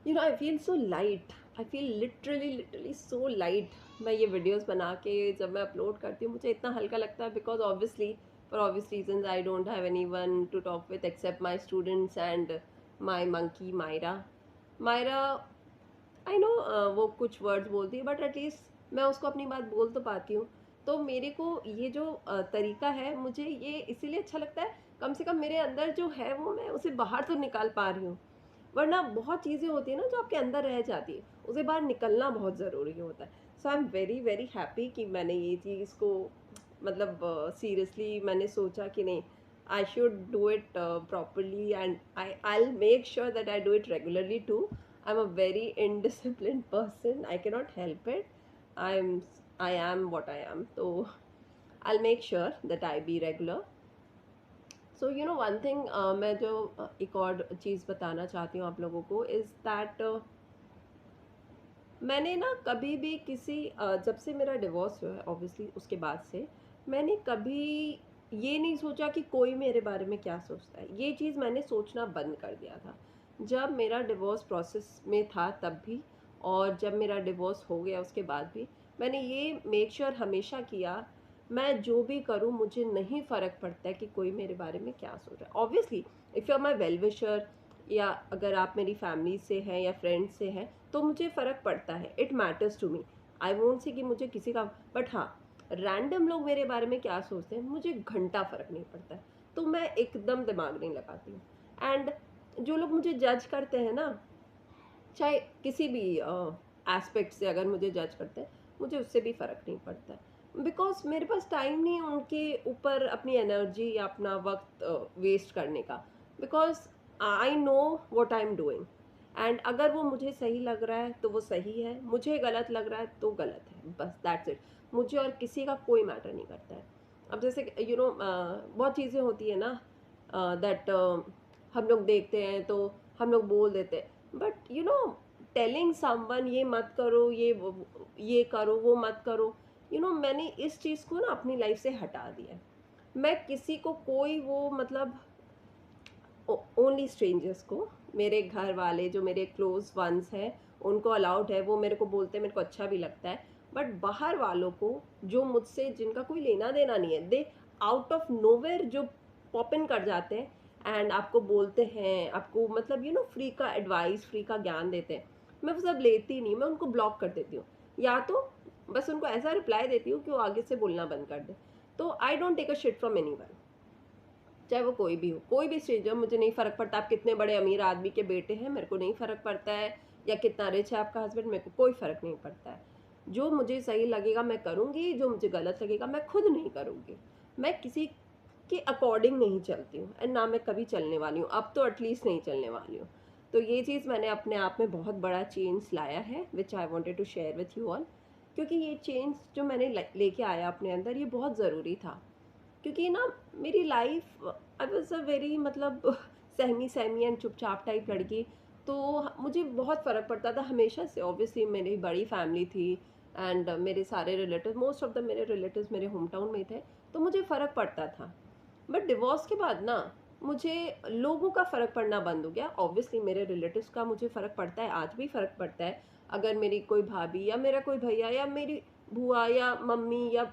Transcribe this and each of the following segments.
I feel so light, I feel literally literally so light. मैं ये videos बना के जब मैं अपलोड करती हूँ मुझे इतना हल्का लगता है, because obviously for obvious reasons I don't have anyone to talk with except my students and my monkey Myra. Myra, I know वो कुछ वर्ड्स बोलती है, बट एटलीस्ट मैं उसको अपनी बात बोल तो पाती हूँ। तो मेरे को ये जो तरीका है, मुझे ये इसीलिए अच्छा लगता है, कम से कम मेरे अंदर जो है वो मैं उसे बाहर तो निकाल पा रही हूँ। वरना बहुत चीज़ें होती है ना जो आपके अंदर रह जाती है, उसे बाहर निकलना बहुत ज़रूरी होता है। So I am very very happy कि मैंने ये चीज़ को मतलब सीरियसली मैंने सोचा कि नहीं, I should do it properly and I make sure that I do it regularly to. I am a very indiscipline person, I cannot help it. I M I am what I am, तो I make sure that I be regular. So one thing, मैं जो एक और चीज़ बताना चाहती हूँ आप लोगों को इज़ दैट मैंने ना कभी भी किसी जब से मेरा डिवोर्स हुआ है ऑब्वियसली उसके बाद से मैंने कभी ये नहीं सोचा कि कोई मेरे बारे में क्या सोचता है। ये चीज़ मैंने सोचना बंद कर दिया था जब मेरा डिवोर्स प्रोसेस में था तब भी, और जब मेरा डिवोर्स हो गया उसके बाद भी मैंने ये मेक श्योर हमेशा किया, मैं जो भी करूँ मुझे नहीं फ़र्क पड़ता है कि कोई मेरे बारे में क्या सोच रहा है। Obviously if you are my well wisher, या अगर आप मेरी फैमिली से हैं या फ्रेंड से हैं तो मुझे फ़र्क पड़ता है, it matters to me. I won't say कि मुझे किसी का, बट हाँ, रैंडम लोग मेरे बारे में क्या सोचते हैं मुझे घंटा फ़र्क नहीं पड़ता है। तो मैं एकदम दिमाग नहीं लगाती हूँ। एंड जो लोग मुझे जज करते हैं ना, चाहे किसी भी एस्पेक्ट से अगर मुझे जज करते हैं, मुझे उससे भी फ़र्क नहीं पड़ता है, बिकॉज मेरे पास टाइम नहीं है उनके ऊपर अपनी एनर्जी या अपना वक्त वेस्ट करने का। Because I know what I am doing, and अगर वो मुझे सही लग रहा है तो वो सही है, मुझे गलत लग रहा है तो गलत है, बस दैट्स इट। मुझे और किसी का कोई मैटर नहीं करता है। अब जैसे बहुत चीज़ें होती है ना दैट हम लोग देखते हैं तो हम लोग बोल देते हैं, बट टेलिंग समवन ये मत करो, ये करो वो मत करो, मैंने इस चीज़ को ना अपनी लाइफ से हटा दिया है। मैं किसी को कोई वो मतलब ओनली स्ट्रेंजर्स को, मेरे घर वाले जो मेरे क्लोज वंस हैं उनको अलाउड है, वो मेरे को बोलते हैं, मेरे को अच्छा भी लगता है। बट बाहर वालों को जो मुझसे जिनका कोई लेना देना नहीं है, दे आउट ऑफ नोवेयर जो पॉप इन कर जाते हैं एंड आपको बोलते हैं, आपको मतलब फ्री का एडवाइस फ्री का ज्ञान देते हैं, मैं वो सब लेती नहीं, मैं उनको ब्लॉक कर देती हूँ। या तो बस उनको ऐसा रिप्लाई देती हूँ कि वो आगे से बोलना बंद कर दे। तो I don't take a shit from anyone, चाहे वो कोई भी हो, कोई भी स्ट्रेंजर, मुझे नहीं फ़र्क पड़ता आप कितने बड़े अमीर आदमी के बेटे हैं, मेरे को नहीं फ़र्क पड़ता है, या कितना रिच है आपका हस्बैंड, मेरे को कोई फ़र्क नहीं पड़ता है। जो मुझे सही लगेगा मैं करूँगी, जो मुझे गलत लगेगा मैं खुद नहीं करूँगी। मैं किसी के अकॉर्डिंग नहीं चलती हूँ एंड ना मैं कभी चलने वाली हूँ, अब तो एटलीस्ट नहीं चलने वाली हूँ। तो ये चीज़ मैंने अपने आप में बहुत बड़ा चेंज लाया है which I wanted to share with you all, क्योंकि ये चेंज जो मैंने लेके आया अपने अंदर ये बहुत ज़रूरी था। क्योंकि ना मेरी life, I was a very मतलब सहमी सहमी एंड चुपचाप टाइप लड़की। तो मुझे बहुत फ़र्क पड़ता था हमेशा से, ऑब्वियसली मेरी बड़ी फैमिली थी एंड मेरे सारे रिलेटिव, मोस्ट ऑफ द मेरे रिलेटिव्स मेरे होम टाउन में थे, तो मुझे फ़र्क पड़ता था। बट डिवोर्स के बाद ना मुझे लोगों का फ़र्क पड़ना बंद हो गया। ऑब्वियसली मेरे रिलेटिव्स का मुझे फ़र्क पड़ता है, आज भी फ़र्क पड़ता है। अगर मेरी कोई भाभी या मेरा कोई भैया या मेरी बुआ या मम्मी या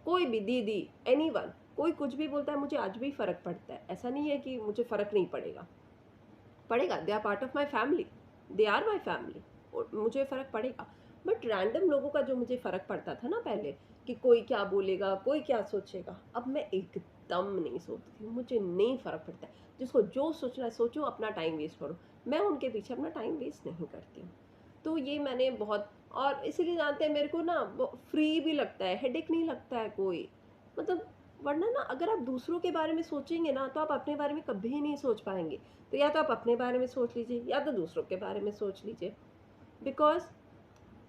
कोई भी दीदी, एनीवन, कोई कुछ भी बोलता है मुझे आज भी फ़र्क पड़ता है। ऐसा नहीं है कि मुझे फ़र्क नहीं पड़ेगा, पड़ेगा। They are part of my family, they are my family, और मुझे फ़र्क पड़ेगा। बट रैंडम लोगों का जो मुझे फ़र्क पड़ता था ना पहले, कि कोई क्या बोलेगा, कोई क्या सोचेगा, अब मैं एकदम नहीं सोचती हूँ, मुझे नहीं फ़र्क पड़ता है। जिसको जो सोचना है सोचो, अपना टाइम वेस्ट करो, मैं उनके पीछे अपना टाइम वेस्ट नहीं करती हूँ। तो ये मैंने बहुत, और इसीलिए जानते हैं मेरे को ना फ्री भी लगता है, हेडेक नहीं लगता है कोई, मतलब। वरना ना अगर आप दूसरों के बारे में सोचेंगे ना तो आप अपने बारे में कभी नहीं सोच पाएंगे। तो या तो आप अपने बारे में सोच लीजिए या तो दूसरों के बारे में सोच लीजिए, बिकॉज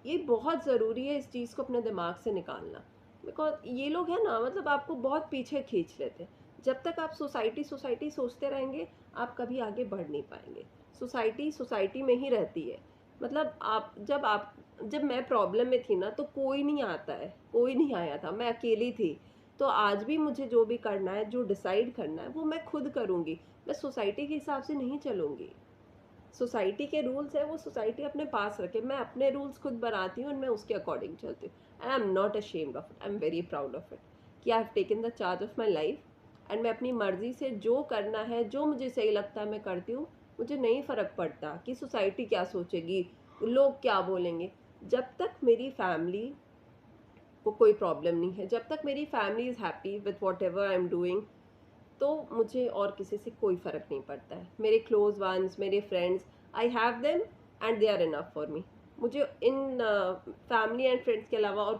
ये बहुत ज़रूरी है इस चीज़ को अपने दिमाग से निकालना। बिकॉज ये लोग हैं ना, मतलब आपको बहुत पीछे खींच लेते हैं। जब तक आप सोसाइटी सोसाइटी सोचते रहेंगे आप कभी आगे बढ़ नहीं पाएंगे। सोसाइटी सोसाइटी में ही रहती है। मतलब जब मैं प्रॉब्लम में थी ना तो कोई नहीं आता है, कोई नहीं आया था, मैं अकेली थी। तो आज भी मुझे जो भी करना है, जो डिसाइड करना है वो मैं खुद करूँगी, मैं सोसाइटी के हिसाब से नहीं चलूँगी। सोसाइटी के रूल्स हैं वो सोसाइटी अपने पास रखे, मैं अपने रूल्स खुद बनाती हूँ और मैं उसके अकॉर्डिंग चलती हूँ। And I am not ashamed of it, I am very proud of it कि I have taken the charge of my life and मैं अपनी मर्जी से जो करना है, जो मुझे सही लगता है मैं करती हूँ। मुझे नहीं फ़र्क पड़ता कि सोसाइटी क्या सोचेगी, लोग क्या बोलेंगे। जब तक मेरी फैमिली को कोई प्रॉब्लम नहीं है, जब तक मेरी family is happy with what ever I am doing, तो मुझे और किसी से कोई फ़र्क नहीं पड़ता है। मेरे क्लोज़ वंस, मेरे friends, I have them and they are enough for me. मुझे इन फैमिली एंड फ्रेंड्स के अलावा और